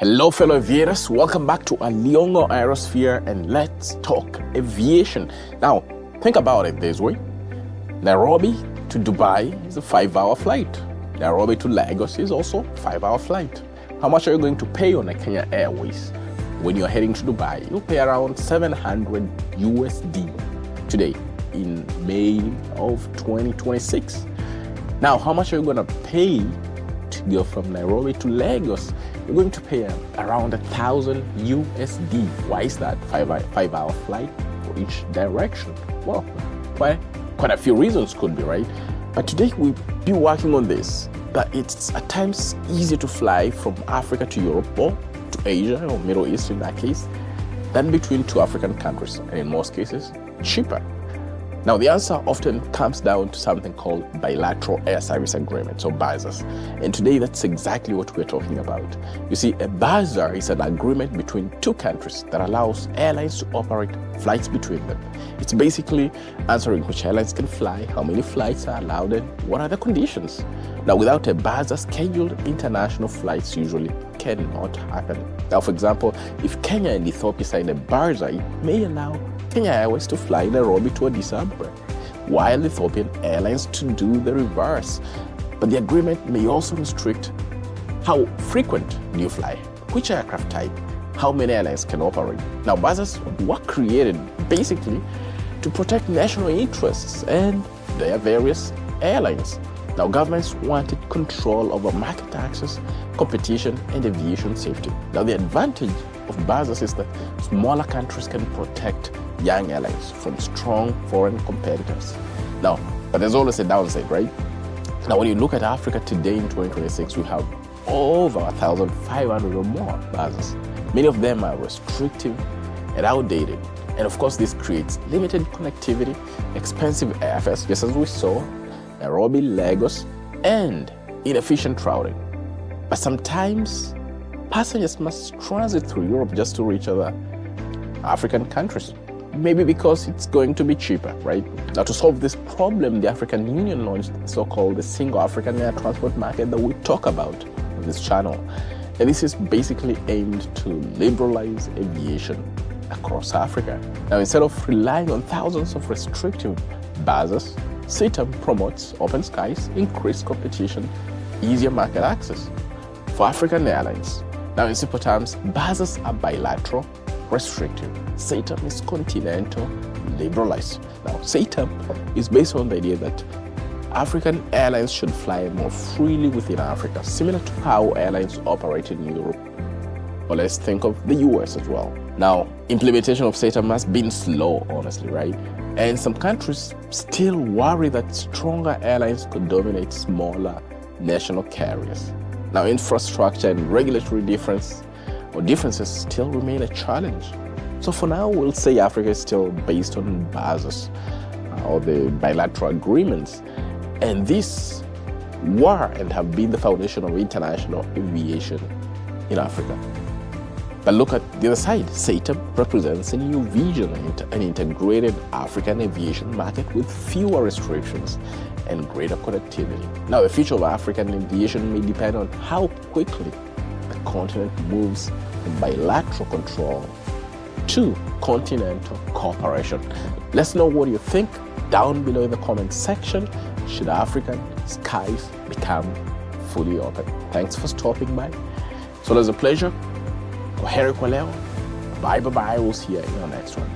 Hello fellow aviators, welcome back to Aliong'o Aerosphere and let's talk aviation. Now, think about it this way. Nairobi to Dubai is a 5-hour flight. Nairobi to Lagos is also a 5-hour flight. How much are you going to pay on a Kenya Airways? When you're heading to Dubai, you'll pay around 700 USD today in May of 2026. Now, how much are you going to pay to go from Nairobi to Lagos? You're going to pay around 1,000 USD. Why is that? 5-hour flight for each direction. Well, quite a few reasons could be, right? But today we'll be working on this, that it's at times easier to fly from Africa to Europe or to Asia or Middle East in that case than between two African countries, and in most cases, cheaper. Now, the answer often comes down to something called Bilateral Air Service Agreements, or BASAs. And today, that's exactly what we're talking about. You see, a BASA is an agreement between two countries that allows airlines to operate flights between them. It's basically answering which airlines can fly, how many flights are allowed, and what are the conditions. Now, without a BASA, scheduled international flights usually cannot happen. Now, for example, if Kenya and Ethiopia sign a BASA, it may allow Kenya Airways to fly Nairobi to Addis Ababa, while Ethiopian Airlines to do the reverse. But the agreement may also restrict how frequent do you fly, which aircraft type, how many airlines can operate. Now, BASAs were created basically to protect national interests and their various airlines. Now, governments wanted control over market access, competition, and aviation safety. Now, the advantage of BASAs is that smaller countries can protect young airlines from strong foreign competitors. Now, but there's always a downside, right? Now, when you look at Africa today in 2026, we have over 1,500 or more BASAs. Many of them are restrictive and outdated. And of course, this creates limited connectivity, expensive airfares, just as we saw, Nairobi, Lagos, and inefficient routing. But sometimes passengers must transit through Europe just to reach other African countries. Maybe because it's going to be cheaper, right? Now, to solve this problem, the African Union launched the so-called the Single African Air Transport Market that we talk about on this channel. And this is basically aimed to liberalize aviation across Africa. Now, instead of relying on thousands of restrictive BASAs, SAATM promotes open skies, increased competition, easier market access for African airlines. Now, in simple terms, BASAs are bilateral, restrictive. SAATM is continental, liberalized. Now, SAATM is based on the idea that African airlines should fly more freely within Africa, similar to how airlines operate in Europe. Or let's think of the US as well. Now, implementation of SAATM has been slow, honestly, right? And some countries still worry that stronger airlines could dominate smaller national carriers. Now, infrastructure and regulatory differences still remain a challenge. So for now, we'll say Africa is still based on BASAs or the bilateral agreements. And these were and have been the foundation of international aviation in Africa. But look at the other side. SAATM represents a new vision, an integrated African aviation market with fewer restrictions and greater connectivity. Now, the future of African aviation may depend on how quickly the continent moves from bilateral control to continental cooperation. Let's know what you think down below in the comment section. Should African skies become fully open? Thanks for stopping by. So it was a pleasure. Kwaheri kwa leo. Bye. We'll see you in the next one.